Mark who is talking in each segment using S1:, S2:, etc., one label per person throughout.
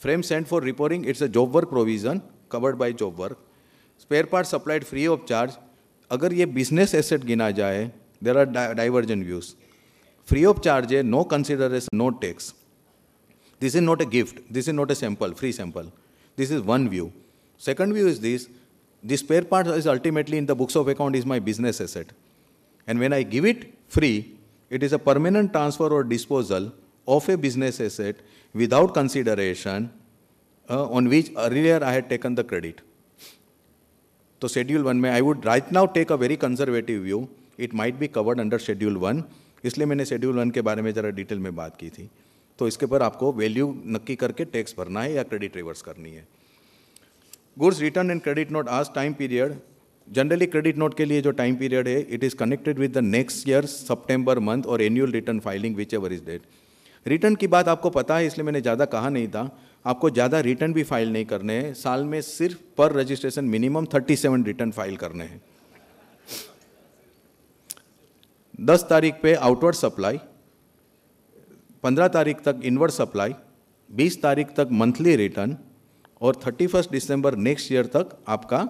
S1: Frame sent for repairing, it's a job work provision covered by job work. Spare part supplied free of charge. अगर ये business asset गिना जाए, there are divergent views. Free of charge है, no consideration, no tax. This is not a gift. This is not a sample, free sample. This is one view. Second view is this. The spare part is ultimately in the books of account is my business asset. And when I give it free, it is a permanent transfer or disposal of a business asset without consideration on which earlier I had taken the credit. So Schedule 1 में I would right now take a very conservative view. It might be covered under Schedule 1. इसलिए मैंने Schedule 1 के बारे में ज़रा detail में बात की थी. तो इसके पर आपको वैल्यू नक्की करके टैक्स भरना है या क्रेडिट रिवर्स करनी है. Goods return and credit note आज time period. Generally credit note के लिए जो टाइम पीरियड है it is connected with the next year September month और annual return filing whichever is date. Return की बात आपको पता है इसलिए मैंने ज़्यादा कहा नहीं था. आपको ज़्यादा रिटर्न भी फाइल नहीं करने हैं. साल में सिर्फ पर रजिस्ट्रेशन मिनिमम 37 रिटर्न फाइल करने हैं. 10 तारीख पे आउटवर्ड सप्लाई, 15 तारीख तक इनवर्ड सप्लाई, 20 तारीख तक मंथली रिटर्न और 31 दिसंबर नेक्स्ट ईयर तक आपका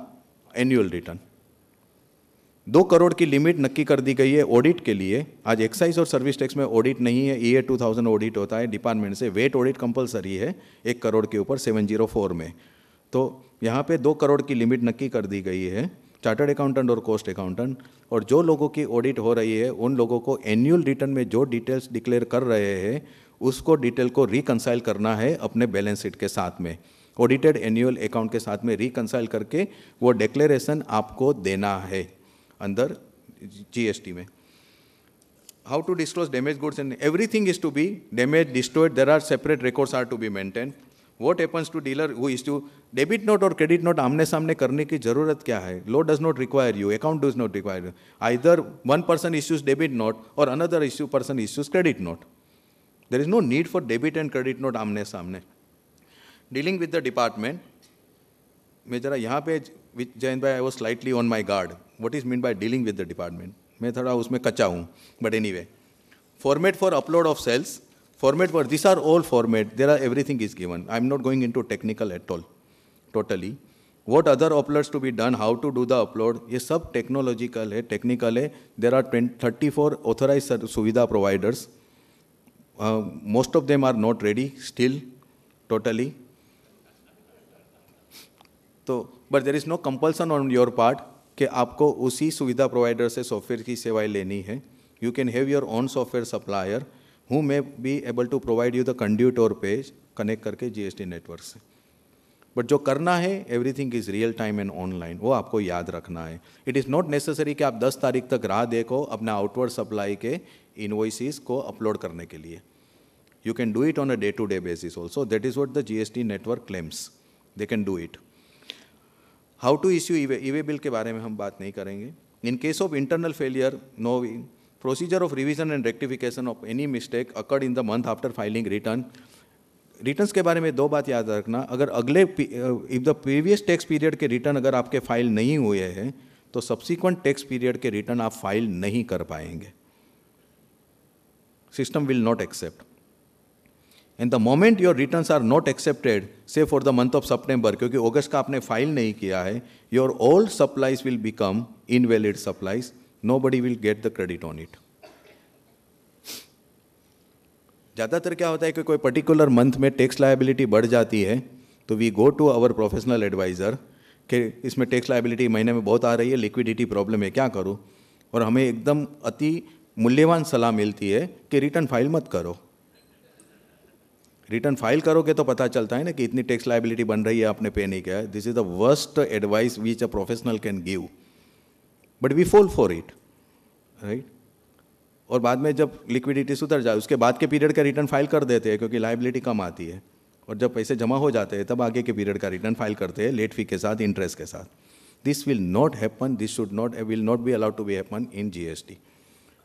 S1: एनुअल रिटर्न. 2 करोड़ की लिमिट नक्की कर दी गई है ऑडिट के लिए. आज एक्साइज और सर्विस टैक्स में ऑडिट नहीं है. ईयर 2000 ऑडिट होता है डिपार्टमेंट से. वेट ऑडिट कंपलसरी है 1 करोड़ के ऊपर 704 में. तो यहाँ पे 2 करोड़ की लिमिट नक्की कर दी गई है. चार्टर्ड अकाउंटेंट और कॉस्ट अकाउंटेंट और जो लोगों की ऑडिट हो रही है उन लोगों को एनुअल रिटर्न में जो डिटेल्स डिक्लेयर कर रहे हैं उसको डिटेल को रिकंसाइल करना है अपने बैलेंस शीट के साथ में. ऑडिटेड एनुअल अकाउंट के साथ में रिकंसाइल करके वो डिक्लेरेशन आपको देना है अंदर जीएसटी में. How to disclose damage goods and everything is to be damage destroyed. There are separate records are to be maintain. What happens to dealer who is to debit note और credit note आमने सामने करने की जरूरत क्या है. Law does not require you, account does not require you. Either one person issues debit note और another person issues credit note. There is no need for debit and credit note आमने सामने. डीलिंग विद द डिपार्टमेंट मैं जरा यहाँ पे जयंत भाई I was slightly on my guard. What is mean by dealing with the department मैं थोड़ा उसमें कच्चा हूँ. But anyway format for upload of sales, format for these are all format, there are everything is given. I am not going into technical at all totally. What other uploads to be done, how to do the upload, ये सब technological है, technical है. There are 34 authorized सुविधा providers. Most of them are not ready still totally. तो but there is no compulsion on your part कि आपको उसी सुविधा provider से सॉफ्टवेयर की सेवाएं लेनी है. You can have your own software supplier who may be able to provide you the conduit or page connect करके जीएसटी नेटवर्क से. बट जो करना है everything is real time and online, वो आपको याद रखना है. इट इज़ नॉट नेसेसरी कि आप 10 तारीख तक राह देखो अपना आउटवर्ड सप्लाई के इनवॉइसेस को अपलोड करने के लिए. You can do it on a day to day basis also. That is what the GST network claims. They can do it. How to issue e-way bill के बारे में हम बात नहीं करेंगे. In case of internal failure no procedure of revision and rectification of any mistake occurred in the month after filing return. Returns के बारे में 2 बात याद रखना. अगर अगले if the previous tax period के रिटर्न अगर आपके फाइल नहीं हुए हैं तो सब्सिक्वेंट टैक्स पीरियड के रिटर्न आप फाइल नहीं कर पाएंगे. System will not accept. And the moment your returns are not accepted से for the month of September, क्योंकि अगस्त का आपने फाइल नहीं किया है, your old supplies will become invalid supplies. Nobody will get the credit on it. ज़्यादातर क्या होता है कि कोई पर्टिकुलर मंथ में टैक्स लायबिलिटी बढ़ जाती है तो we go to our professional adviser कि इसमें टैक्स लायबिलिटी महीने में बहुत आ रही है, लिक्विडिटी प्रॉब्लम है, क्या करूँ. और हमें एकदम अति मूल्यवान सलाह मिलती है कि रिटर्न फाइल मत करो. रिटर्न फाइल करोगे तो पता चलता है ना कि इतनी टैक्स लायबिलिटी बन रही है, आपने पे नहीं किया है. This is the worst advice which a professional can give. But we fall for it, right. और बाद में जब लिक्विडिटी सुधर जाए उसके बाद के पीरियड का रिटर्न फाइल कर देते हैं क्योंकि लायबिलिटी कम आती है. और जब पैसे जमा हो जाते हैं तब आगे के पीरियड का रिटर्न फाइल करते हैं लेट फी के साथ, इंटरेस्ट के साथ. This will not happen. This should not will not be allowed to be happen in GST.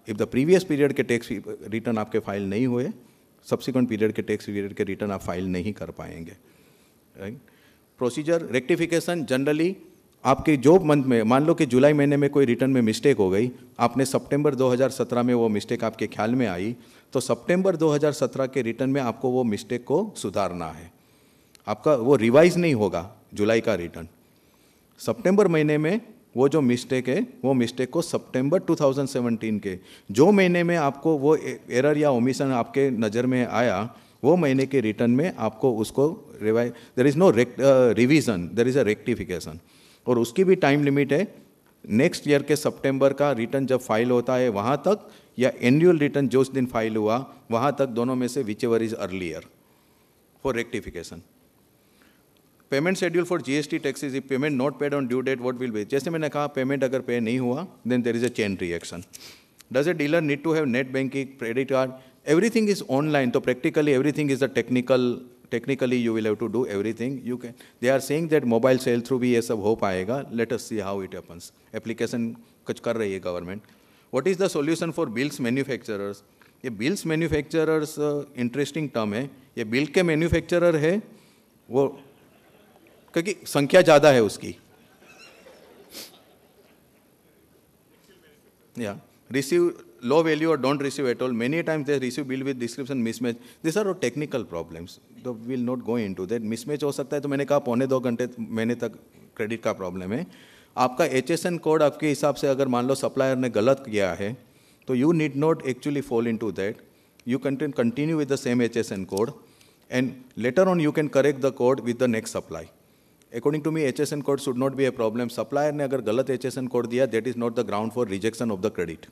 S1: If the previous period के टैक्स रिटर्न आपके फाइल नहीं हुए, सब्सिक्वेंट पीरियड के टैक्स पीरियड के रिटर्न आप फाइल नहीं कर पाएंगे, राइट. प्रोसीजर रेक्टिफिकेशन जनरली आपके जो मंथ में, मान लो कि जुलाई महीने में कोई रिटर्न में मिस्टेक हो गई, आपने सितंबर 2017 में वो मिस्टेक आपके ख्याल में आई, तो सितंबर 2017 के रिटर्न में आपको वो मिस्टेक को सुधारना है. आपका वो रिवाइज नहीं होगा जुलाई का रिटर्न। सितंबर महीने में वो जो मिस्टेक है वो मिस्टेक को सितंबर 2017 के जो महीने में आपको वो एरर या ओमिशन आपके नज़र में आया वो महीने के रिटर्न में आपको उसको revise, there is no revision, there is a rectification, और उसकी भी टाइम लिमिट है। नेक्स्ट ईयर के सितंबर का रिटर्न जब फाइल होता है वहाँ तक, या एनुअल रिटर्न जो उस दिन फाइल हुआ वहाँ तक, दोनों में से whichever is earlier for rectification. Payment schedule for GST taxes, if payment not paid on due date what will be, जैसे मैंने कहा पेमेंट अगर पे नहीं हुआ then there is a chain reaction. Does a dealer need to have net banking, credit card, everything is online, तो practically everything is a technically you will have to do everything. You can, they are saying that mobile sell through भी ये सब हो पाएगा, let us see how it happens. Application कुछ कर रही है government. What is the solution for bills manufacturers? ये bills manufacturers इंटरेस्टिंग टर्म है। ये बिल के मैन्युफैक्चरर है वो, क्योंकि संख्या ज़्यादा है उसकी। या receive low value or don't receive at all. Many times they receive bill with description mismatch. These are all technical problems. So we will not go into that. Mismatch हो सकता है, तो मैंने कहा 1.25 घंटे महीने तक क्रेडिट का प्रॉब्लम है। आपका HSN कोड आपके हिसाब से अगर मान लो सप्लायर ने गलत किया है तो you need not actually fall into that, you can continue with the same HSN code and later on you can correct the code with the next supply. According to me, HSN code should not be a problem. Supplier ने अगर गलत HSN code दिया, that is not the ground for rejection of the credit.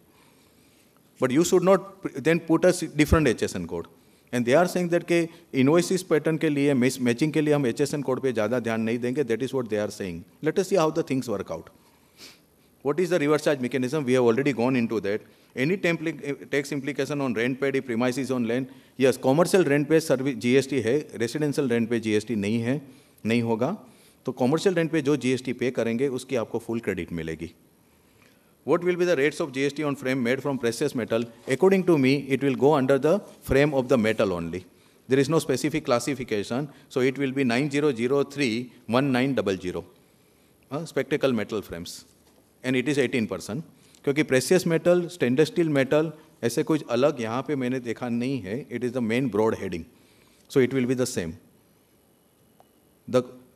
S1: But you should not then put a different HSN code. And they are saying that के invoices pattern के लिए matching के लिए हम HSN code पे ज़्यादा ध्यान नहीं देंगे. That is what they are saying. Let us see how the things work out. What is the reverse charge mechanism? We have already gone into that. Any tax implication on rent paid if premises on land? Yes, commercial rent पे service GST है, residential rent पे GST नहीं है, नहीं होगा। तो commercial rent पे जो जीएसटी पे करेंगे उसकी आपको फुल क्रेडिट मिलेगी। What will be the rates of GST on frame made from precious metal? According to me it will go under the frame of the metal only, there is no specific classification, so it will be 90031900 spectacle metal frames and it is 18%, क्योंकि precious metal, stainless steel metal ऐसे कुछ अलग यहाँ पे मैंने देखा नहीं है, it is the main broad heading, so it will be the same.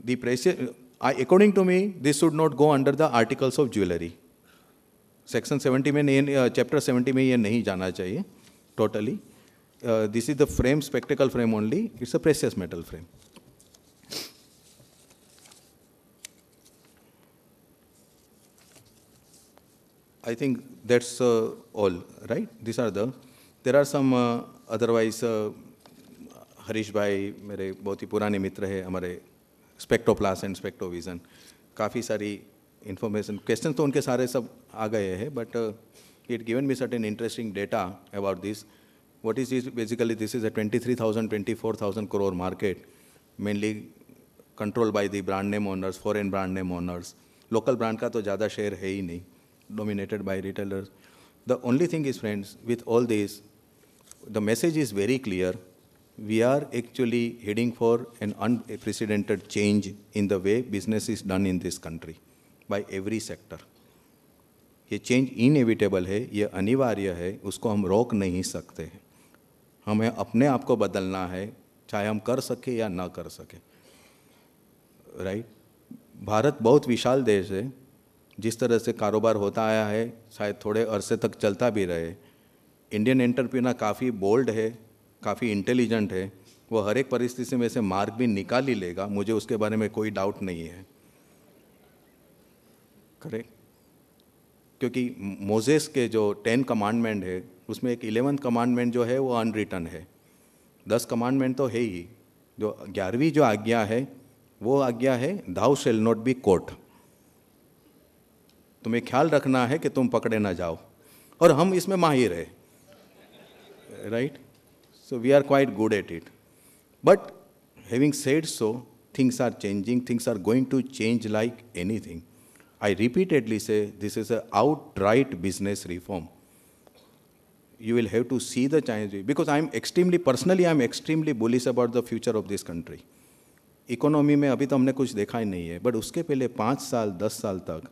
S1: The precious, according to me, this should not go under the articles of jewelry. Section 70 में नहीं, chapter 70 में ये नहीं जाना चाहिए totally. This is the frame, spectacle frame only. It's a precious metal frame. I think that's all, right? These are the. There are some otherwise. Harish भाई मेरे बहुत ही पुराने मित्र हैं, हमारे स्पेक्टोप्लास एंड स्पेक्टोविजन, काफ़ी सारी इन्फॉर्मेशन, क्वेश्चन तो उनके सारे सब आ गए हैं, but it given me certain interesting data about this. What is this? Basically this is a 23,000-24,000 crore market, mainly control by the brand name owners, foreign brand name owners. Local brand का तो ज़्यादा share है ही नहीं, dominated by retailers. The only thing is friends, with all this the message is very clear. We are actually heading for an unprecedented change in the way business is done in this country by every sector. ये change inevitable है, ये अनिवार्य है, उसको हम रोक नहीं सकते हैं। हमें अपने आप को बदलना है, चाहे हम कर सके या ना कर सके, राइट? भारत बहुत विशाल देश है, जिस तरह से कारोबार होता आया है शायद थोड़े अरसे तक चलता भी रहे। इंडियन एंटरप्रेन्योर काफ़ी बोल्ड है, काफ़ी इंटेलिजेंट है, वो हर एक परिस्थिति में से मार्ग भी निकाल ही लेगा, मुझे उसके बारे में कोई डाउट नहीं है, करेक्ट? क्योंकि मोजेस के जो 10 कमांडमेंट है उसमें एक 11th कमांडमेंट जो है वो अनरिटन है। 10 कमांडमेंट तो है ही, जो 11वीं जो आज्ञा है वो आज्ञा है दाउ शेल नॉट बी कोट। तुम्हें ख्याल रखना है कि तुम पकड़े ना जाओ, और हम इसमें माहिर है, right? So we are quite good at it. But having said so, things are changing, things are going to change like anything. I repeatedly say this is an outright business reform. You will have to see the change, because personally I'm extremely bullish about the future of this country. Economy में अभी तो हमने कुछ देखा ही नहीं है, but उसके पहले 5 साल 10 साल तक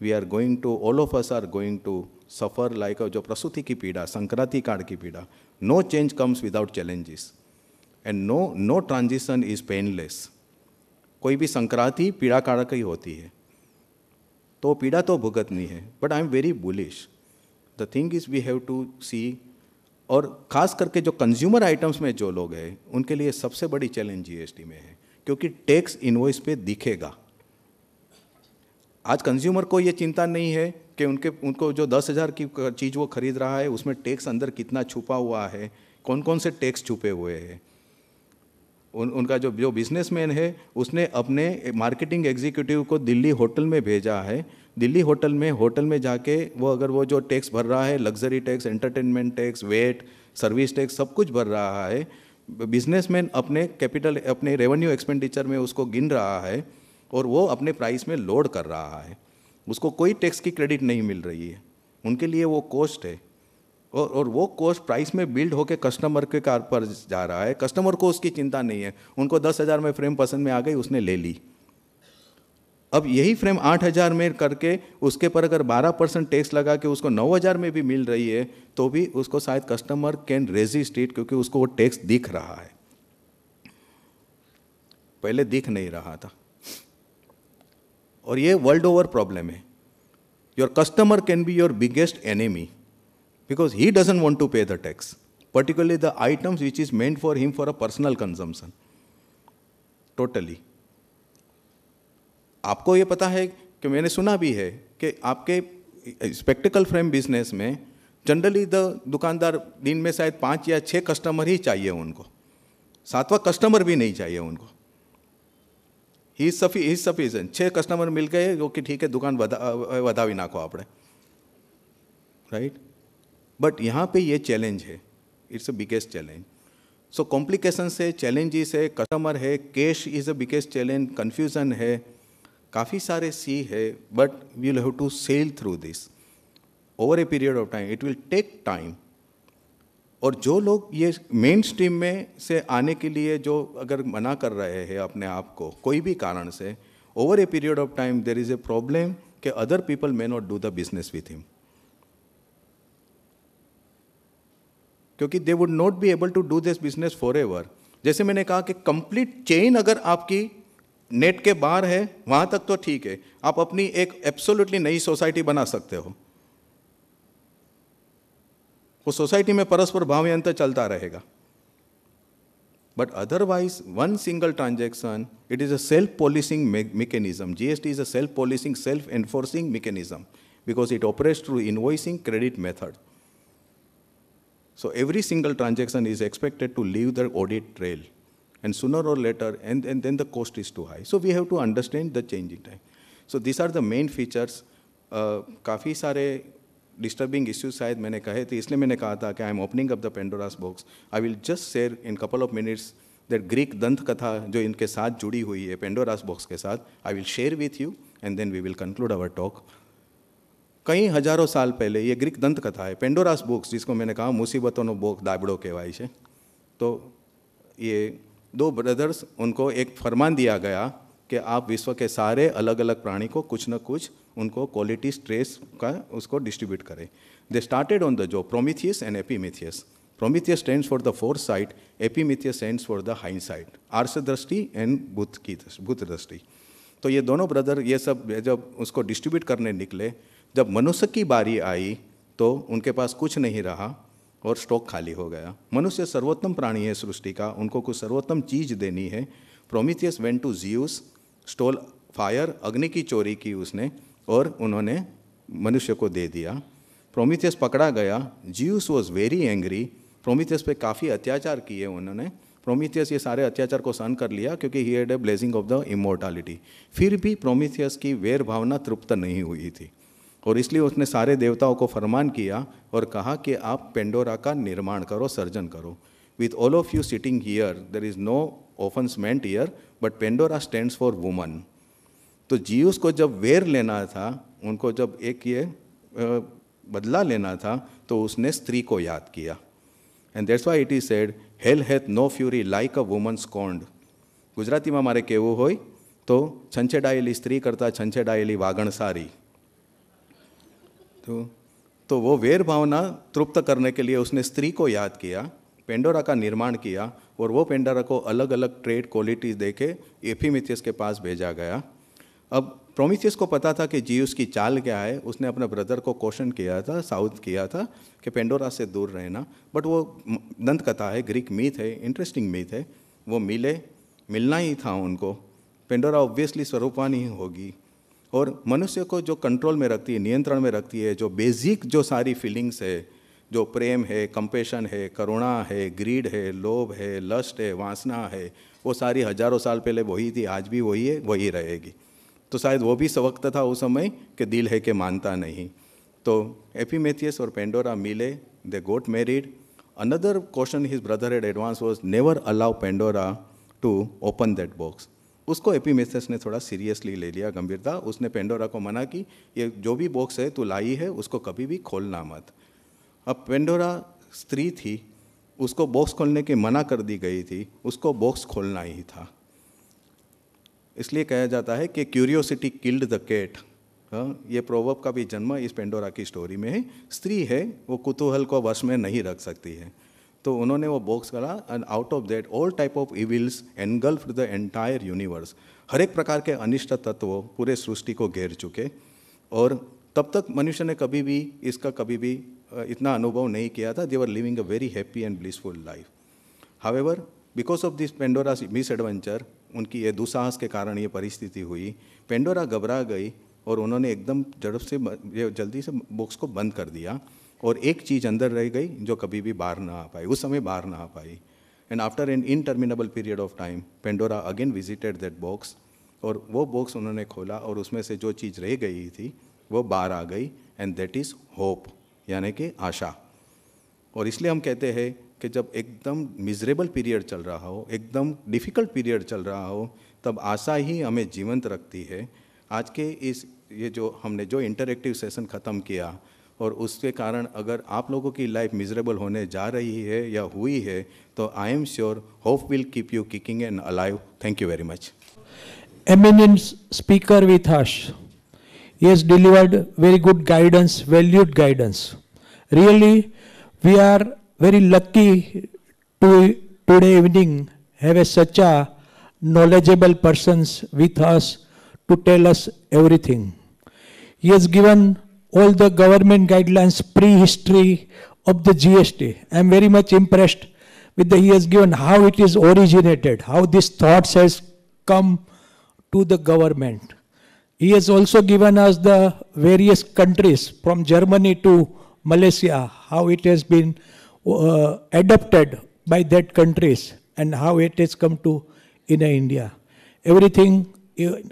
S1: we are going to, all of us are going to suffer like जो प्रसूति की पीड़ा, संक्रांति काल की पीड़ा। No change comes without challenges and no transition is painless. कोई भी संक्रांति पीड़ा कारक ही होती है, तो पीड़ा तो भुगतनी है। But I am very bullish, the thing is we have to see, और ख़ास करके जो कंज्यूमर आइटम्स में जो लोग हैं उनके लिए सबसे बड़ी चैलेंज जीएसटी में है, क्योंकि टैक्स इनवॉइस पे दिखेगा। आज कंज्यूमर को ये चिंता नहीं है कि उनको जो 10,000 की चीज़ वो खरीद रहा है उसमें टैक्स अंदर कितना छुपा हुआ है, कौन कौन से टैक्स छुपे हुए हैं। उनका जो बिजनेसमैन है उसने अपने मार्केटिंग एग्जीक्यूटिव को दिल्ली होटल में भेजा है, दिल्ली होटल में जाके वो अगर वो जो टैक्स भर रहा है, luxury tax, entertainment tax, VAT, service tax, सब कुछ भर रहा है, बिजनेसमैन अपने रेवेन्यू एक्सपेंडिचर में उसको गिन रहा है और वो अपने प्राइस में लोड कर रहा है, उसको कोई टैक्स की क्रेडिट नहीं मिल रही है। उनके लिए वो कॉस्ट है, और वो कॉस्ट प्राइस में बिल्ड होकर कस्टमर के कार पर जा रहा है। कस्टमर को उसकी चिंता नहीं है, उनको 10,000 में फ्रेम पसंद में आ गई, उसने ले ली। अब यही फ्रेम 8,000 में करके उसके पर अगर 12% टैक्स लगा के उसको 9,000 में भी मिल रही है तो भी उसको शायद कस्टमर कैन रेजिस्ट इट, क्योंकि उसको वो टैक्स दिख रहा है, पहले दिख नहीं रहा था। और ये वर्ल्ड ओवर प्रॉब्लम है। Your customer can be your biggest enemy because he doesn't want to pay the tax, particularly the items which is meant for him for a personal consumption. Totally. आपको ये पता है कि मैंने सुना भी है कि आपके स्पेक्टिकल फ्रेम बिजनेस में जनरली दुकानदार दिन में शायद 5 या 6 कस्टमर ही चाहिए उनको, 7वां कस्टमर भी नहीं चाहिए उनको। ही सफिशिएंट, 6 कस्टमर मिल गए जो कि ठीक है, दुकान वधावी नाखो आपने, राइट। बट यहाँ पे ये चैलेंज है, it's a biggest challenge. So complications है, चैलेंजेस है, कस्टमर है, cash is a biggest challenge, confusion है, काफ़ी सारे सी है, but we will have to sail through this over a period of time, it will take time. और जो लोग ये मेन स्ट्रीम में से आने के लिए जो अगर मना कर रहे हैं अपने आप को कोई भी कारण से, over a period of time there is a problem कि other people may not do the business with him, क्योंकि they would not be able to do this business forever. जैसे मैंने कहा कि कंप्लीट चेन अगर आपकी net के बाहर है वहां तक तो ठीक है, आप अपनी एक एब्सोल्युटली नई सोसाइटी बना सकते हो, वो सोसाइटी में परस्पर भावयंत्र चलता रहेगा। But otherwise one single transaction, it is a self policing mechanism. GST is a self policing, self enforcing mechanism because it operates through invoicing credit method. So every single transaction is expected to leave the audit trail, and sooner or later, and then the cost is too high. So we have to understand the changing time. So these are the main features. काफ़ी सारे disturbing issues शायद मैंने कहे थे, इसलिए मैंने कहा था कि I am opening up the Pandora's box. I will just share in couple of minutes that Greek दंत कथा जो इनके साथ जुड़ी हुई है पेंडोरास बॉक्स के साथ, I will share with you and then we will conclude our talk. कई हजारों साल पहले ये ग्रीक दंत कथा है, पेंडोरास बॉक्स, जिसको मैंने कहा मुसीबतों बॉक्स दाबड़ो कहवाय है। तो ये 2 ब्रदर्स, उनको एक फरमान दिया गया कि आप विश्व के सारे अलग अलग प्राणी को कुछ न कुछ उनको क्वालिटी स्ट्रेस का उसको डिस्ट्रीब्यूट करें। They started on the job, Prometheus and Epimetheus. Prometheus stands for the foresight, Epimetheus stands for the hindsight, आर्ष दृष्टि एंड भूत दृष्टि। तो ये दोनों ब्रदर ये सब जब उसको डिस्ट्रीब्यूट करने निकले, जब मनुष्य की बारी आई तो उनके पास कुछ नहीं रहा और स्टॉक खाली हो गया। मनुष्य सर्वोत्तम प्राणी है सृष्टि का, उनको कुछ सर्वोत्तम चीज़ देनी है। Prometheus went to Zeus, stole fire, अग्नि की चोरी की उसने और उन्होंने मनुष्य को दे दिया। प्रोमीथियस पकड़ा गया, Zeus was very angry, Prometheus पे काफ़ी अत्याचार किए उन्होंने। प्रोमीथियस ये सारे अत्याचार को सहन कर लिया क्योंकि he had a blessing of the immortality. फिर भी प्रोमीथियस की वैर भावना तृप्त नहीं हुई थी और इसलिए उसने सारे देवताओं को फरमान किया और कहा कि आप पेंडोरा का निर्माण करो, सर्जन करो। With all of you sitting here, there is no offence meant here, but Pandora stands for woman. तो ज़ियस को जब वेर लेना था, उनको जब एक ये बदला लेना था, तो उसने स्त्री को याद किया। And that's why it is said, hell hath no fury like a woman scorned. गुजरातीમાં મારે કહેવું હોય તો છંછેડાયેલી સ્ત્રી કરતાં છંછેડાયેલી વાગણ સારી। तो वो वेर भावना तृप्त करने के लिए उसने स्त्री को याद किया पेंडोरा का निर्माण किया और वो पेंडोरा को अलग अलग ट्रेड क्वालिटीज देके एपिमेथियस के पास भेजा गया। अब प्रोमिथियस को पता था कि जीउस की चाल क्या है, उसने अपने ब्रदर को क्वेश्चन किया था, साउथ किया था कि पेंडोरा से दूर रहना, बट वो दंत कथा है, ग्रीक मीथ है, इंटरेस्टिंग मीथ है, वो मिलना ही था उनको। पेंडोरा ऑब्वियसली स्वरूपान ही होगी और मनुष्य को जो कंट्रोल में रखती है, नियंत्रण में रखती है, जो बेसिक जो सारी फीलिंग्स है, जो प्रेम है, कंपेशन है, करुणा है, ग्रीड है, लोभ है, लस्ट है, वासना है, वो सारी हजारों साल पहले वही थी, आज भी वही है, वही रहेगी। तो शायद वो भी वक्त था उस समय कि दिल है कि मानता नहीं। तो एपिमेथियस और पेंडोरा मिले, they got married. Another question his brother had advance was never allow Pandora to open that box. उसको एपिमेथियस ने थोड़ा सीरियसली ले लिया, गंभीरता। उसने पेंडोरा को मना की, ये जो भी बॉक्स है तू लाई है उसको कभी भी खोलना मत। अब पेंडोरा स्त्री थी, उसको बॉक्स खोलने की मना कर दी गई थी, उसको बॉक्स खोलना ही था। इसलिए कहा जाता है कि क्यूरियोसिटी किल्ड द कैट। ये प्रोवर्ब का भी जन्म इस पेंडोरा की स्टोरी में है। स्त्री है, वो कुतूहल को वश में नहीं रख सकती है, तो उन्होंने वो बॉक्स करा and out of that all type of evils engulfed the entire universe. हर एक प्रकार के अनिष्ट तत्व पूरे सृष्टि को घेर चुके, और तब तक मनुष्य ने कभी भी इतना अनुभव नहीं किया था। They were living a very happy and blissful life. However because of this Pandora misadventure, उनकी ये दुस्साहस के कारण ये परिस्थिति हुई, पेंडोरा घबरा गई और उन्होंने एकदम जल्दी से बॉक्स को बंद कर दिया, और एक चीज़ अंदर रह गई जो कभी भी बाहर ना आ पाई, उस समय बाहर ना आ पाई। And after an interminable period of time Pandora again visited that box, और वो बॉक्स उन्होंने खोला और उसमें से जो चीज़ रह गई थी वो बाहर आ गई, एंड दैट इज़ होप, यानी कि आशा। और इसलिए हम कहते हैं कि जब एकदम मिजरेबल पीरियड चल रहा हो, एकदम डिफ़िकल्ट पीरियड चल रहा हो, तब आशा ही हमें जीवंत रखती है। आज के हमने जो इंटरेक्टिव सेशन ख़त्म किया, और उसके कारण अगर आप लोगों की लाइफ मिजरेबल होने जा रही है या हुई है, तो I am sure hope will keep you kicking and alive. Thank you very much.
S2: Eminent speaker with us. He has delivered very good guidance, valued guidance. Really, we are very lucky to today evening have such a knowledgeable persons with us to tell us everything. He has given all the government guidelines, pre-history of the GST. I am very much impressed with he has given how it is originated, how this thoughts has come to the government. He has also given us the various countries from Germany to Malaysia, how it has been adopted by that countries and how it has come to in India. Everything,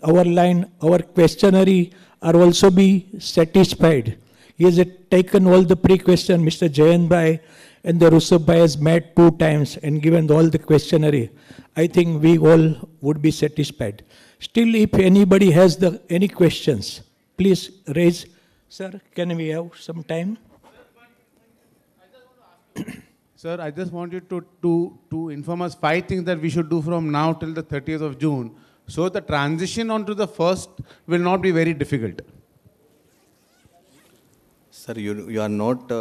S2: our line, our questionnaire are also be satisfied. He has taken all the pre-question, Mr. Jayant Bhai and the Rushabh Bhai has met 2 times and given all the questionnaire. I think we all would be satisfied. Still, if anybody has any questions, please raise. Sir, can we have some time?
S3: Sir, I just want you to inform us 5 things that we should do from now till the 30th of June, so the transition onto the first will not be very difficult.
S1: Sir, you are not,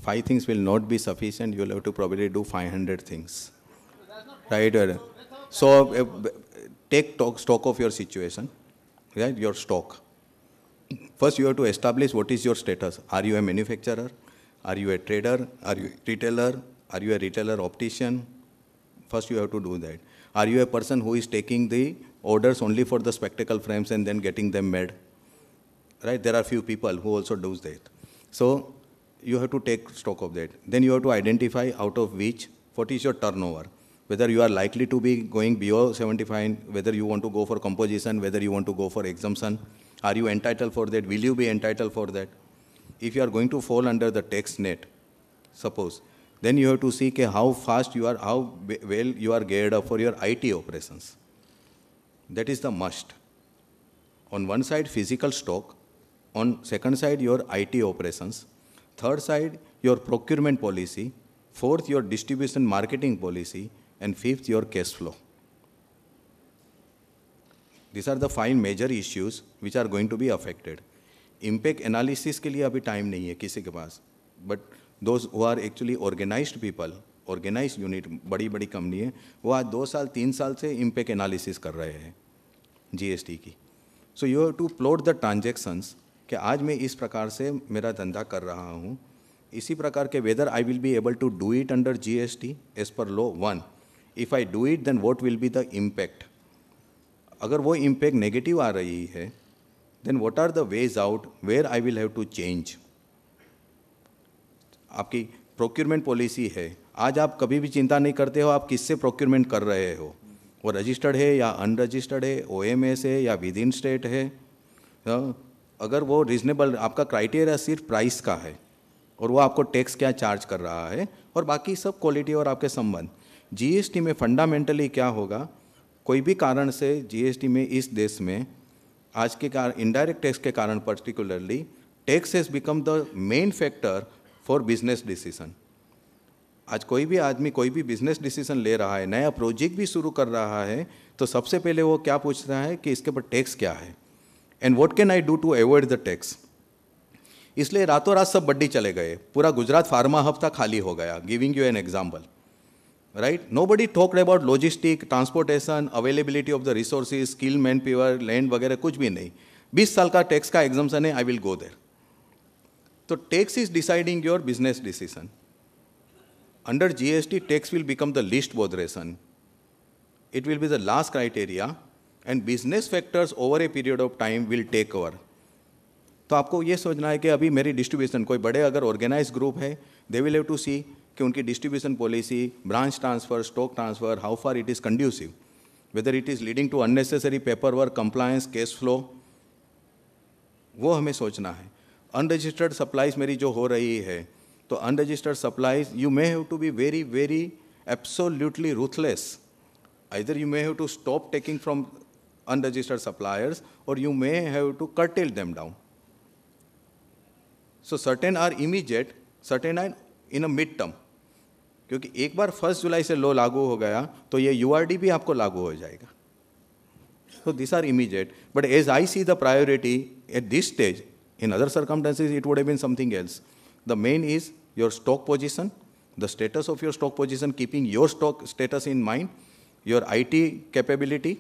S1: 5 things will not be sufficient. You will have to probably do 500 things. Right? So, take stock of your situation, right? Your stock. First, you have to establish what is your status. Are you a manufacturer? Are you a trader? Are you a retailer? Are you a retailer optician? First, you have to do that. Are you a person who is taking the orders only for the spectacle frames and then getting them made? Right? There are few people who also do that. So, you have to take stock of that. Then you have to identify out of which, what is your turnover. Whether you are likely to be going below 75, whether you want to go for composition, whether you want to go for exemption. Are you entitled for that? Will you be entitled for that? If you are going to fall under the tax net, suppose, then you have to see how fast you are, how well you are geared up for your IT operations. That is the must. On one side, physical stock. On second side, your IT operations. Third side, your procurement policy. Fourth, your distribution marketing policy. And fifth, your cash flow. These are the 5 major issues which are going to be affected. Impact analysis के लिए अभी time नहीं है किसी के पास. But those who are actually organized people, organise unit बड़ी बड़ी कंपनी है, वो आज 2 साल 3 साल से इम्पैक्ट एनालिसिस कर रहे हैं जीएसटी की. So you have to plot the transactions कि आज मैं इस प्रकार से मेरा धंधा कर रहा हूँ, इसी प्रकार के whether I will be able to do it under GST as per law 1. If I do it then what will be the impact. अगर वो इम्पैक्ट नेगेटिव आ रही है then what are the ways out where I will have to change. आपकी procurement policy है, आज आप कभी भी चिंता नहीं करते हो आप किससे प्रोक्योरमेंट कर रहे हो, वो रजिस्टर्ड है या अनरजिस्टर्ड है, ओएमएस है या विद इन स्टेट है. अगर वो रीजनेबल, आपका क्राइटेरिया सिर्फ प्राइस का है और वो आपको टैक्स क्या चार्ज कर रहा है और बाकी सब क्वालिटी और आपके संबंध. जीएसटी में फंडामेंटली क्या होगा, कोई भी कारण से जीएसटी में इस देश में आज के कारण इनडायरेक्ट टैक्स के कारण particularly tax has become the main factor for business decision. आज कोई भी आदमी कोई भी बिजनेस डिसीजन ले रहा है, नया प्रोजेक्ट भी शुरू कर रहा है, तो सबसे पहले वो क्या पूछता है कि इसके ऊपर टैक्स क्या है and what can I do to avoid the tax. इसलिए रातों रात सब बड्डी चले गए, पूरा गुजरात फार्मा हब था खाली हो गया. Giving you an example, right. Nobody talked about logistic, transportation, availability of the resources, skill man power, land वगैरह कुछ भी नहीं. 20 साल का टैक्स का एग्जाम्पशन है, आई विल गो देयर. तो tax is deciding your business decision. Under GST tax will become the least botheration. It will be the last criteria and business factors over a period of time will take over. तो आपको ये सोचना है कि अभी मेरी distribution, कोई बड़े अगर ऑर्गेनाइज ग्रुप है, they will have to see कि उनकी distribution policy, branch transfer, stock transfer, how far it is conducive, whether it is leading to unnecessary paper work, compliance, cash flow, वो हमें सोचना है. अनरजिस्टर्ड सप्लाईज मेरी जो हो रही है, तो unregistered supplies you may have to be very very absolutely ruthless. Either you may have to stop taking from unregistered suppliers or you may have to curtail them down. So certain are immediate, certain are in a mid term. क्योंकि एक बार 1 जुलाई से law लागू हो गया तो ये यूआरडी भी आपको लागू हो जाएगा. So these are immediate, but as I see the priority at this stage, in other circumstances it would have been something else. The main is your stock position, the status of your stock position, keeping your stock status in mind, your IT capability,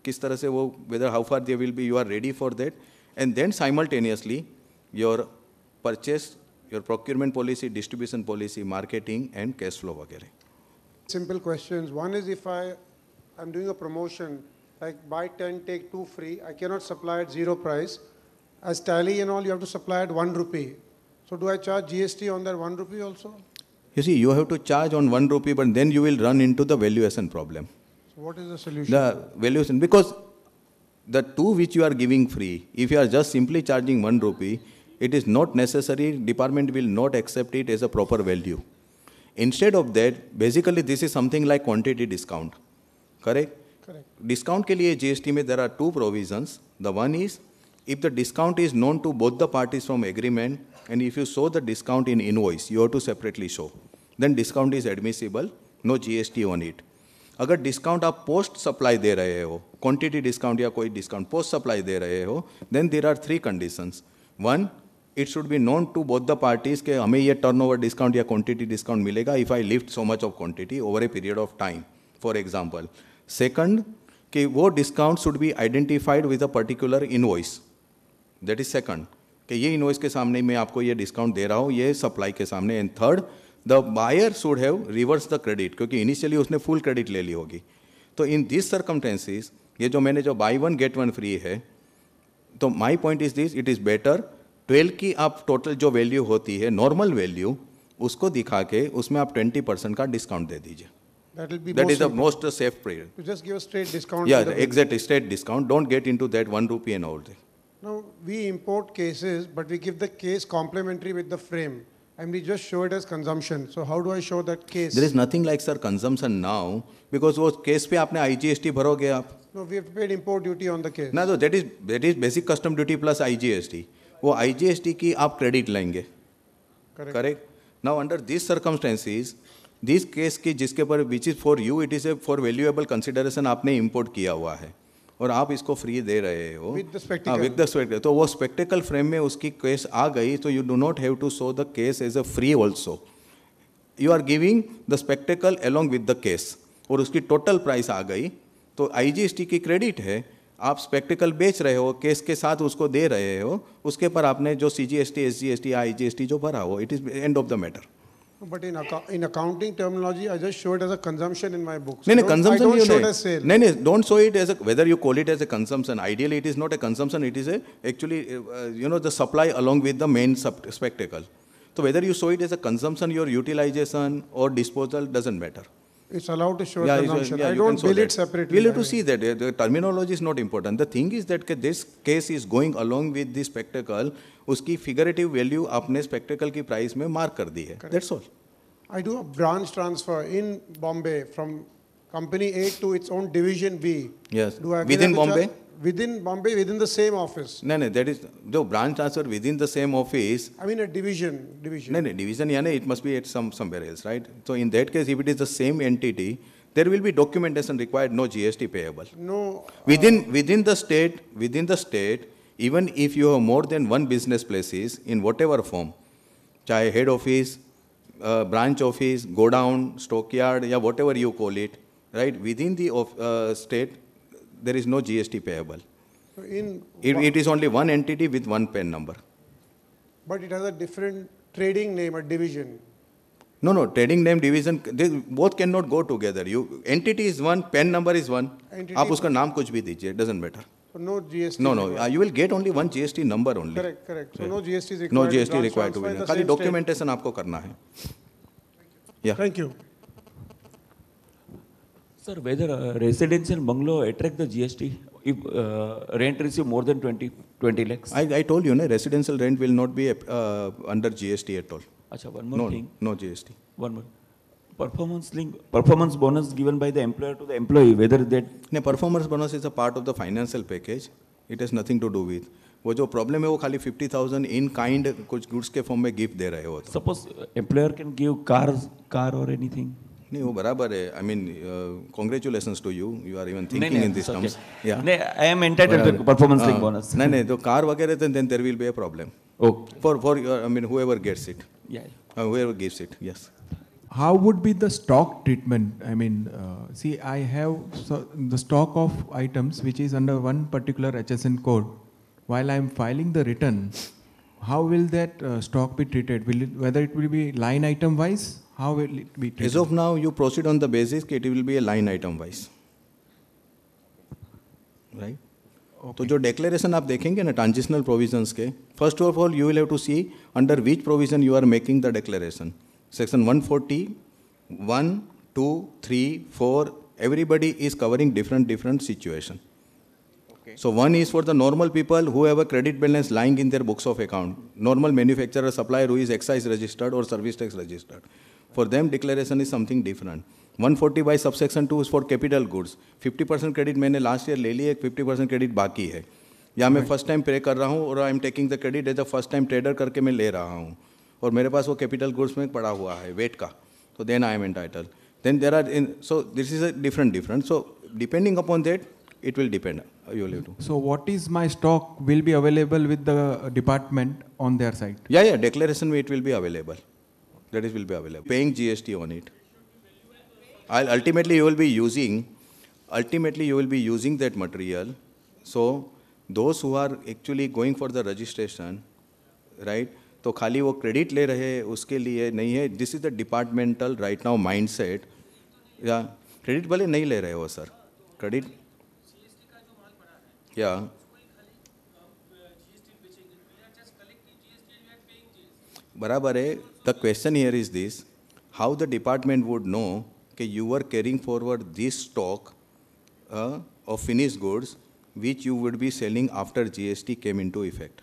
S1: किस तरह से वो, whether how far they will be, you are ready for that, and then simultaneously your purchase, your procurement policy, distribution policy, marketing and cash flow वगैरह.
S4: Simple questions. One is if I'm doing a promotion like buy 10 take 2 free, I cannot supply at 0 price. As tally and all, you have to supply at 1 rupee. So do I charge GST on that 1 rupee also?
S1: You see, you have to charge on 1 rupee, but then you will run into the valuation problem.
S4: What is the solution?
S1: The valuation, because the two which you are giving free, if you are just simply charging 1 rupee, it is not necessary, department will not accept it as a proper value. Instead of that, basically this is something like quantity discount, correct?
S4: Correct.
S1: Discount के लिए GST में there are 2 provisions. The one is, if the discount is known to both the parties from agreement, and if you show the discount in invoice, you have to separately show, then discount is admissible, no GST on it. अगर discount आप post supply दे रहे हो, quantity discount या कोई discount post supply दे रहे हो, then there are 3 conditions. 1, it should be known to both the parties के हमें ये टर्नओवर डिस्काउंट या क्वांटिटी डिस्काउंट मिलेगा if I lift so much of quantity over a period of time, for example. Second, कि वो discount should be identified with a particular invoice. That is second, कि ये invoice के सामने मैं आपको ये डिस्काउंट दे रहा हूँ, ये सप्लाई के सामने. And third, the buyer should have reverse the credit, क्योंकि इनिशियली उसने फुल क्रेडिट ले ली होगी. तो इन दिस सर्कमस्टेंसेस, ये जो मैंने जो बाई 1 गेट 1 फ्री है, तो my point is this, it is better 12 की आप टोटल जो वैल्यू होती है नॉर्मल वैल्यू, उसको दिखा के उसमें आप 20% का डिस्काउंट दे दीजिए. That is the most safe period.
S4: To just give a straight discount.
S1: Yeah, exactly, straight discount. Don't get into that 1 rupee and all that.
S4: Now, we import cases, but we give the case complementary with the frame, and we just show it as consumption. So how do I show that case?
S1: There is nothing like, sir, consumption now, because वो case पे आपने IGST भरोगे आप.
S4: No, we have paid import duty on the case.
S1: ना, तो that is basic custom duty plus IGST. वो IGST की आप credit लेंगे. Correct. Now, under these circumstances, this case की जिसके पर which is for you, it is A for valuable consideration, आपने इंपोर्ट किया हुआ है और आप इसको फ्री दे रहे हो
S4: विद द
S1: स्पेक्टिकल. तो वो स्पेक्टिकल फ्रेम में उसकी केस आ गई, तो you do not have to show the case as a free also. You are giving the spectacle along with the case और उसकी टोटल प्राइस आ गई तो आईजीएसटी की क्रेडिट है, आप स्पेक्टेकल बेच रहे हो, केस के साथ उसको दे रहे हो, उसके पर आपने जो सीजीएसटी, एसजीएसटी, आईजीएसटी जो भरा हो, it is end of the matter.
S4: But in accounting terminology, I just show it as a consumption in my books.
S1: नहीं,
S4: I
S1: consumption
S4: don't
S1: you
S4: show it
S1: नहीं,
S4: as sale.
S1: नहीं, don't show it as a, whether you call it as a consumption. Ideally, it is not a consumption. It is a actually, the supply along with the main spectacle. So whether you show it as a consumption, your utilization or disposal doesn't matter.
S4: It's allowed to show
S1: Yeah,
S4: consumption.
S1: yeah,
S4: I
S1: you
S4: don't
S1: can show
S4: bill
S1: that.
S4: it separately.
S1: We'll have to see that. The terminology is not important. The thing is that this case is going along with the spectacle. उसकी figurative value आपने spectacle की price में mark कर दी है. That's all.
S4: I do a branch transfer in Bombay from company A to its own division B.
S1: Yes.
S4: Do I
S1: Within Bombay?
S4: Within Bombay, within the same office.
S1: नहीं, that is जो branch transfer within the same office.
S4: I mean a division.
S1: नहीं, division यानी it must be at somewhere else, right? So in that case, if it is the same entity, there will be documentation required, no GST payable.
S4: No.
S1: Within the state, even if you have more than one business places in whatever form, चाहे head office, branch office, godown, stockyard, या whatever you call it, right? Within the state, there is no GST payable.
S4: So
S1: It is only one entity with one PAN number.
S4: But it has a different trading name, a division.
S1: No, trading name, division, they both cannot go together. Entity is one, PAN number is one.
S4: Entity
S1: आप उसका नाम कुछ भी दीजिए, it doesn't matter.
S4: So no GST.
S1: No, you will get only one GST number only.
S4: Correct. So no GST is required.
S1: No GST
S4: Branch
S1: required to
S4: transfer
S1: be
S4: in
S1: done.
S4: the
S1: खाली
S4: same state.
S1: documentation आपको करना है. Yeah.
S4: Thank you.
S5: Sir, whether residential bungalow attract the GST if rent receive more than 20 lakhs?
S1: I told you, residential rent will not be under GST at all.
S5: Acha, one more thing.
S1: No GST.
S5: One more. Performance bonus given by the employer to the employee, whether that...
S1: No, performance bonus is a part of the financial package. It has nothing to do with. वो जो problem है वो खाली 50,000 in kind कुछ goods के form में gift दे रहे हो.
S5: Suppose employer can give car or anything.
S1: नहीं वो बराबर है. I mean, congratulations to you. You are even thinking in these terms. Yeah.
S5: I am entitled to performance link bonus.
S1: नहीं तो कार वगैरह then there will be a problem.
S5: Okay.
S1: For whoever gets it.
S5: Yeah.
S1: Whoever gives it. Yes.
S6: How would be the stock treatment? I mean, see, I have the stock of items which is under one particular HSN code. While I am filing the return, how will that stock be treated? Whether it will be line item wise? How will it be treated?
S1: As of now, you proceed on the basis that it will be a line item wise. Right?
S6: Okay.
S1: तो जो declaration आप देखेंगे ना transitional provisions के, first of all you will have to see under which provision you are making the declaration. Section 140, 1, 2, 3, 4, everybody is covering different situation. Okay. So one is for the normal people who have a credit balance lying in their books of account. Normal manufacturer, supplier who is excise registered or service tax registered. For them declaration is something different. 140 by subsection 2 is for capital goods. 50% credit मैंने last year ले लिया, 50% credit बाकी है. या मैं first time pay कर रहा हूँ और I am taking the credit as a first time trader करके मैं ले रहा हूँ. और मेरे पास वो capital goods में पड़ा हुआ है weight का. So then I am entitled. Then there are so this is a different. So depending upon that, it will depend. You will have to.
S6: So what is my stock will be available with the department on their side?
S1: Yeah. Declaration it will be available. That is will be available. Paying GST on it. Ultimately you will be using that material. So those who are actually going for the registration, right? तो खाली वो credit ले रहे उसके लिए नहीं है. This is the departmental right now mindset. या क्रेडिट भले नहीं ले रहे हो सर, क्रेडिट या बराबर है. The question here is this, how the department would know कि you are carrying forward this stock of finished goods which you would be selling after GST came into effect.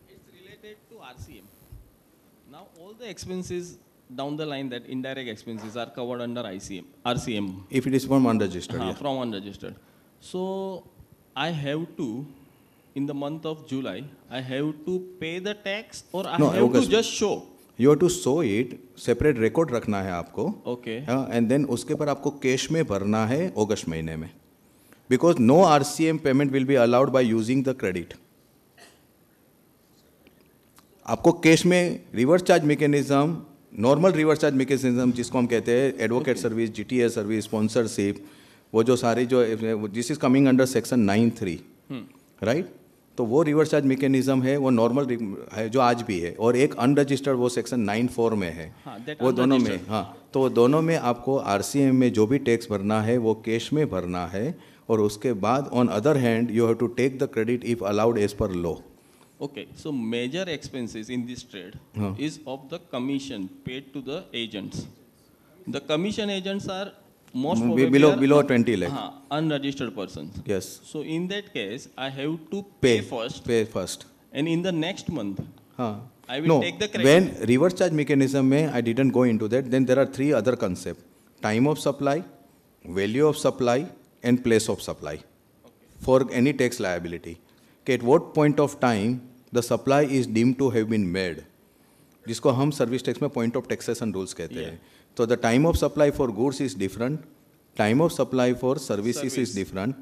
S7: It's related to RCM. Now all the expenses down the line, that indirect expenses are covered under RCM.
S1: If it is from unregistered. Yeah.
S7: From unregistered. So I have to, in the month of July, I have to pay the tax, or I have
S1: August.
S7: to just show?
S1: You have to show it, separate record रखना है आपको.
S7: Okay.
S1: And then उसके पर आपको cash में भरना है अगस्त महीने में. Because no RCM payment will be allowed by using the credit. आपको कैश में reverse charge mechanism, normal reverse charge mechanism जिसको हम कहते हैं advocate service, GTS service, sponsorship, वो जो सारी जो this is coming under section 9(3), right. तो वो रिवर्स चार्ज मैकेनिज्म है, वो नॉर्मल है जो आज भी है, और एक अनरजिस्टर्ड वो सेक्शन 9(4) में है। वो दोनों में, हाँ, तो वो दोनों में आपको RCM में जो भी टैक्स भरना है वो कैश में भरना है, और उसके बाद on other hand you have to take the credit if allowed as per law.
S7: Okay, so major expenses in this trade is of the commission paid to the agents. The commission agents are most probably
S1: below 20 lakh.
S7: Unregistered persons.
S1: Yes.
S7: So in that case, I have to pay first. And in the next month, I will take the credit.
S1: When reverse charge mechanism mein, I didn't go into that. Then there are three other concepts: time of supply, value of supply, and place of supply for any tax liability. At what point of time the supply is deemed to have been made, जिसको हम service tax में point of taxation rules कहते हैं। तो the time of supply for goods is different, time of supply for services is different,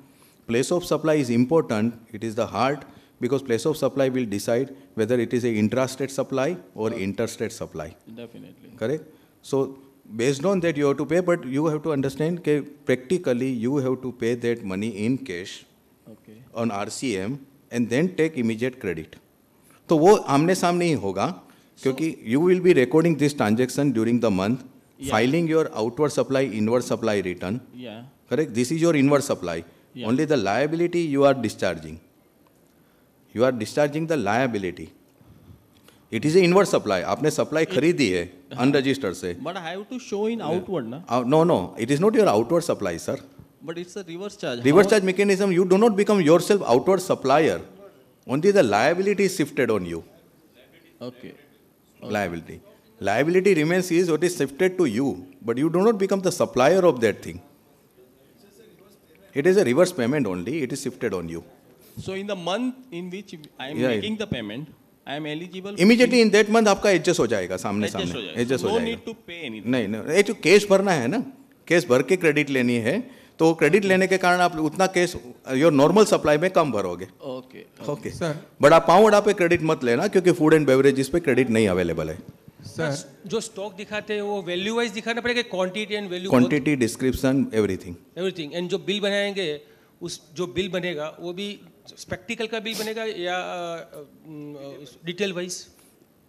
S1: place of supply is important, it is the heart, because place of supply will decide whether it is a intrastate supply or interstate supply.
S7: Definitely.
S1: Correct? So based on that you have to pay, but you have to understand that practically you have to pay that money in cash on RCM and then take immediate credit. तो वो आमने सामने ही होगा, क्योंकि you will be recording this transaction during the month, filing your outward supply, inward supply return.
S7: Yeah.
S1: Correct? This is your inward supply. Only the liability you are discharging. You are discharging the liability. It is a inward supply. आपने supply खरीदी है unregistered से.
S7: But I have to show in outward, na?
S1: No. It is not your outward supply, sir.
S7: But it's a reverse charge.
S1: Reverse charge mechanism, you do not become yourself outward supplier. Only the liability is shifted on you.
S7: Okay.
S1: Liability. Liability remains is what is shifted to you, but you do not become the supplier of that thing. It is a reverse payment only. It is shifted on you.
S7: So in the month in which I am making the payment, I am eligible.
S1: Immediately in that month आपका adjust हो जाएगा सामने
S7: Adjust
S1: सामने.
S7: हो जाएगा.
S1: Adjust हो
S7: No
S1: जाएगा.
S7: need to pay anything.
S1: नहीं, ये जो कैश भरना है ना, कैश भर के क्रेडिट लेनी है, तो क्रेडिट लेने के कारण आप उतना कैश योर नॉर्मल सप्लाई में कम भरोगे.
S7: Okay.
S1: सर. बट आप पाउडा पे क्रेडिट मत लेना, क्योंकि फूड एंड बेवरेजेस पे क्रेडिट नहीं अवेलेबल है.
S6: सर,
S8: जो स्टॉक दिखाते हैं वो वैल्यू वाइज दिखाना पड़ेगा, quantity and value,
S1: quantity, description, everything.
S8: And जो बिल बनाएंगे, उस जो बिल बनेगा वो भी स्पेक्टिकल का बिल बनेगा या डिटेल वाइज?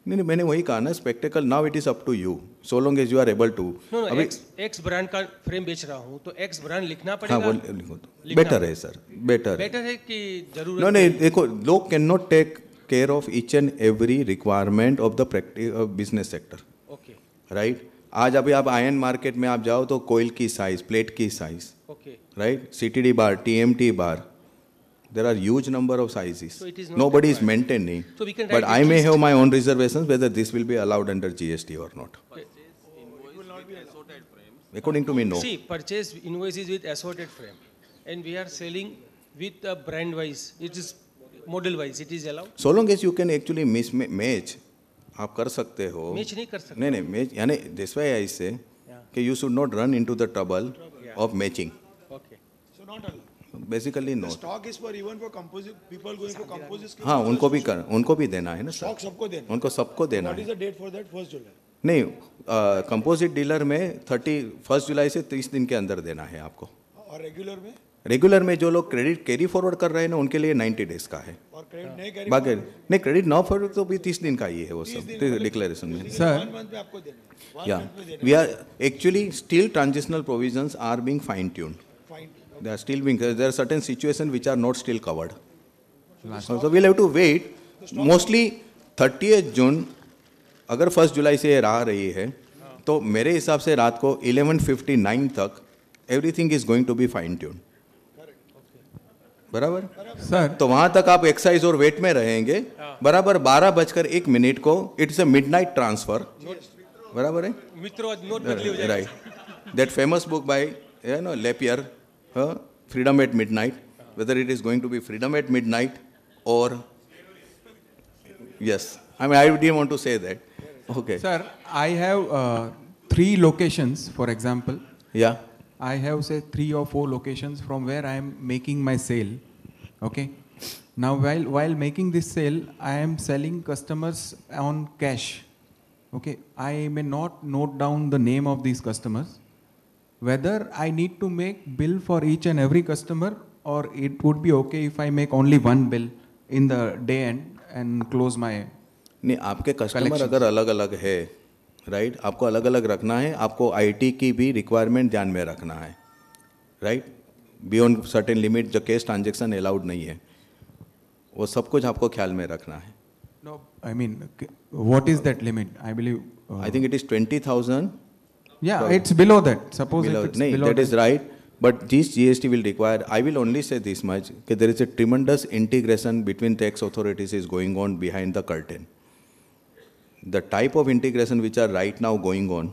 S1: नहीं, मैंने वही कहा ना, spectacle now it is up to you, so long as you are able to.
S8: X brand का फ्रेम बेच रहा हूँ तो एक्स ब्रांड लिखना पड़ेगा.
S1: हाँ, वो लिखो. बेटर है सर, बेटर
S8: है कि जरूरत
S1: नहीं. देखो, लोग can not take care of each and every requirement of the business sector.
S8: Okay,
S1: right. आज अभी आप आयरन मार्केट में आप जाओ तो कोयल की साइज, प्लेट की size, right? CTD bar, TMT bar, there are huge number of sizes.
S8: So it is not
S1: nobody is maintaining.
S8: So we can
S1: but I may have my own reservations whether this will be allowed under GST or not. According to me, no.
S8: See, purchase invoices with assorted frame, and we are selling with a brand wise. It is model wise. It is allowed.
S1: So long as you can actually match, आप कर सकते हो.
S8: Match नहीं कर सकते.
S1: नहीं, match यानी this way I say कि you should not run into the trouble of matching. Basically no.
S9: The stock is for even for composite people going for composite.
S1: हाँ, उनको भी देना है ना.
S9: Stock सबको देना.
S1: उनको सबको देना है.
S9: What is the date for that? 1st July.
S1: नहीं, कंपोजिट डीलर में 31 जुलाई से 30 दिन के अंदर देना है आपको.
S9: और रेगुलर में?
S1: रेगुलर में जो लोग क्रेडिट कैरी फॉरवर्ड कर रहे हैं ना, उनके लिए 90 डेज का है.
S9: और क्रेडिट नहीं कैरी
S1: बाकी नहीं, क्रेडिट ना फॉरवर्ड तो भी 30 दिन का ही है वो सब डिक्लेरेशन में.
S6: सर,
S9: 1 month में आपको देना है.
S1: या we are actually still transitional provisions are being fine tuned. They are still being, there are certain situations which are not still covered. So we'll have to wait. Mostly 30th June, अगर 1st जुलाई से ये राह रही है, तो मेरे हिसाब से रात को 11:59 तक everything is going to be fine tuned. बराबर?
S6: सर,
S1: तो वहाँ तक आप एक्साइज और वेट में रहेंगे. बराबर 12:01 को इट्स अ मिडनाइट ट्रांसफर. बराबर है?
S8: मित्रों, नोट बदली हो जाएगा.
S1: Right. That famous book by Lapierre, Freedom at Midnight, whether it is going to be freedom at midnight or yes, I mean I didn't want to say that. Okay.
S6: Sir, I have 3 locations, for example.
S1: Yeah.
S6: I have say 3 or 4 locations from where I am making my sale. Okay. Now, while making this sale, I am selling customers on cash. Okay, I may not note down the name of these customers. Whether I need to make bill for each and every customer, or it would be okay if I make only one bill in the day end and close my.
S1: नहीं, आपके customer अगर अलग अलग है, right, आपको अलग अलग रखना है, आपको आईटी की भी रिक्वायरमेंट ध्यान में रखना है, राइट, बियॉन्ड सर्टेन लिमिट जो कैश ट्रांजेक्शन अलाउड नहीं है, वो सब कुछ आपको ख्याल में रखना है.
S6: No, I mean, what is that limit? I believe.
S1: I think it is 20,000.
S6: Yeah, it's below that. Suppose
S1: below,
S6: if it's
S1: no,
S6: below
S1: that is right. But this GST will require, I will only say this much, that there is a tremendous integration between tax authorities is going on behind the curtain. The type of integration which are right now going on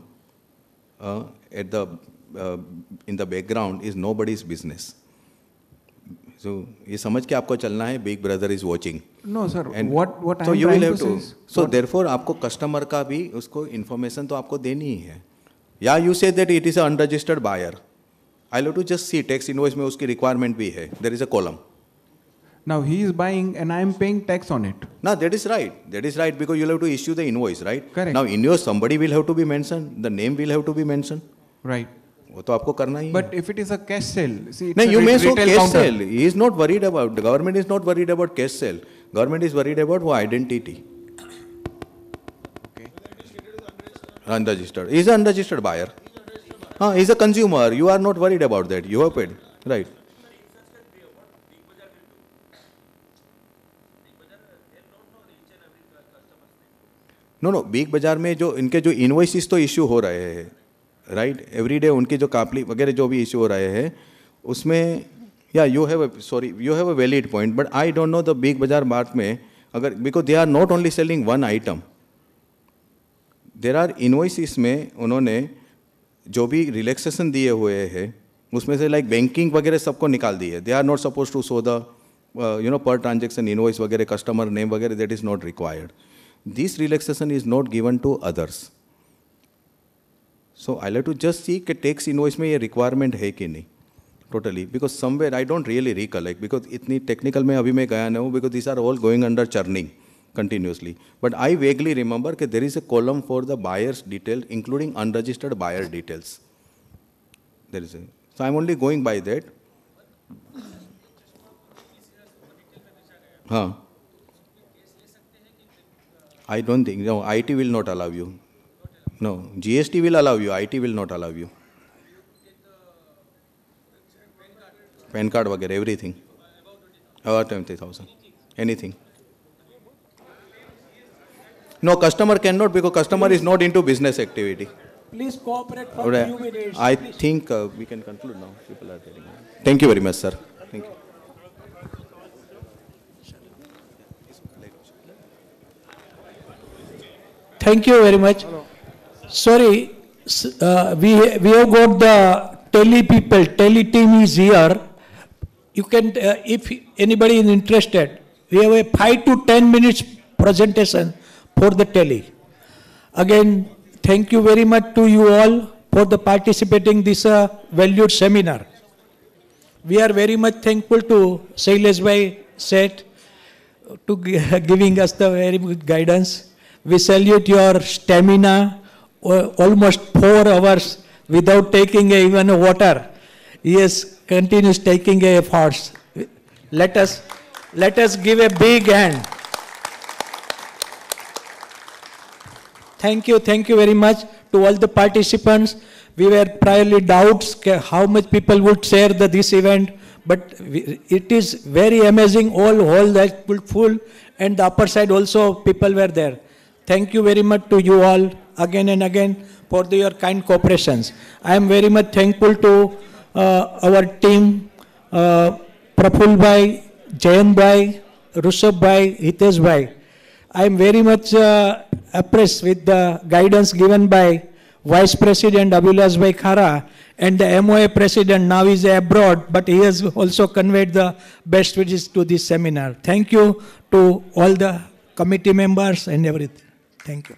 S1: in the background is nobody's business. So ये समझ के आपको चलना है, Big Brother is watching.
S6: No, sir.
S1: And
S6: what
S1: so
S6: I'm
S1: you will
S6: trying
S1: have
S6: to say is.
S1: So therefore आपको customer का भी उसको information तो आपको देनी ही है. Yeah, you say that it is an unregistered buyer. I'll have to just see tax invoice में उसकी requirement भी है. There is a column.
S6: Now he is buying and I am paying tax on it.
S1: No, that is right. That is right because you'll have to issue the invoice, right?
S6: Correct.
S1: Now invoice somebody will have to be mentioned. The name will have to be mentioned.
S6: Right.
S1: वो तो आपको करना ही है.
S6: But if it is a cash sale, see, it's
S1: No,
S6: a
S1: you may show
S6: retail
S1: cash
S6: counter.
S1: sale. He is not worried about, the government is not worried about cash sale. Government is worried about वो identity.
S6: Okay.
S1: Unregistered. He is an unregistered buyer. He is a consumer. You are not worried about that. You have paid. Right. No, Big Bazaar में जो इनके जो invoices तो issue हो रहे हैं, right, everyday उनकी जो कापली वगैरह जो भी इशू हो रहे हैं उसमें, या you have a valid point, but I don't know the Big Bazaar mart में अगर, because they are not only selling one item, there are invoices में उन्होंने जो भी रिलैक्सेशन दिए हुए हैं उसमें से लाइक बैंकिंग वगैरह सबको निकाल दिए. They are not suppose to show the per transaction invoice वगैरह, कस्टमर नेम वगैरह, that is not required. This relaxation is not given to others. So I'll have to just see कि tax invoice में ये requirement है कि नहीं totally, because somewhere I don't really recollect, because इतनी technical में अभी मैं गया नहीं हूँ, because these are all going under churning continuously. But I vaguely remember कि there is a column for the buyer's detail, including unregistered buyer details. There is a, so I'm only going by that. हाँ. I don't think, no, IT will not allow you. No, GST will allow you, IT will not allow you. PAN card वगैरह, everything. About 20,000. Anything. No, customer cannot, because customer is not into business activity.
S2: Please cooperate for a few minutes.
S1: I think we can conclude now. People are getting on. Thank you very much, sir. Thank you.
S2: Thank you very much. Sorry, we have got the tele people, tele team is here. You can, if anybody is interested, we have a 5 to 10 minutes presentation for the tele. Again, thank you very much to you all for the participating this valued seminar. We are very much thankful to Shailesh Bhai Seth to giving us the very good guidance. We salute your stamina, almost 4 hours without taking even water. Yes, continues taking efforts. Let us give a big hand. Thank you very much to all the participants. We were priorly doubts how much people would share this event, but it is very amazing. All hall that full, and the upper side also people were there. Thank you very much to you all again and again for your kind cooperations. I am very much thankful to our team, Praful Bhai, Jayan Bhai, Rushabh Bhai, Hitesh Bhai. I am very much impressed with the guidance given by Vice President Abhilash Bhai Khara and the MOA President. Now is abroad, but he has also conveyed the best wishes to this seminar. Thank you to all the committee members and everything. Thank you.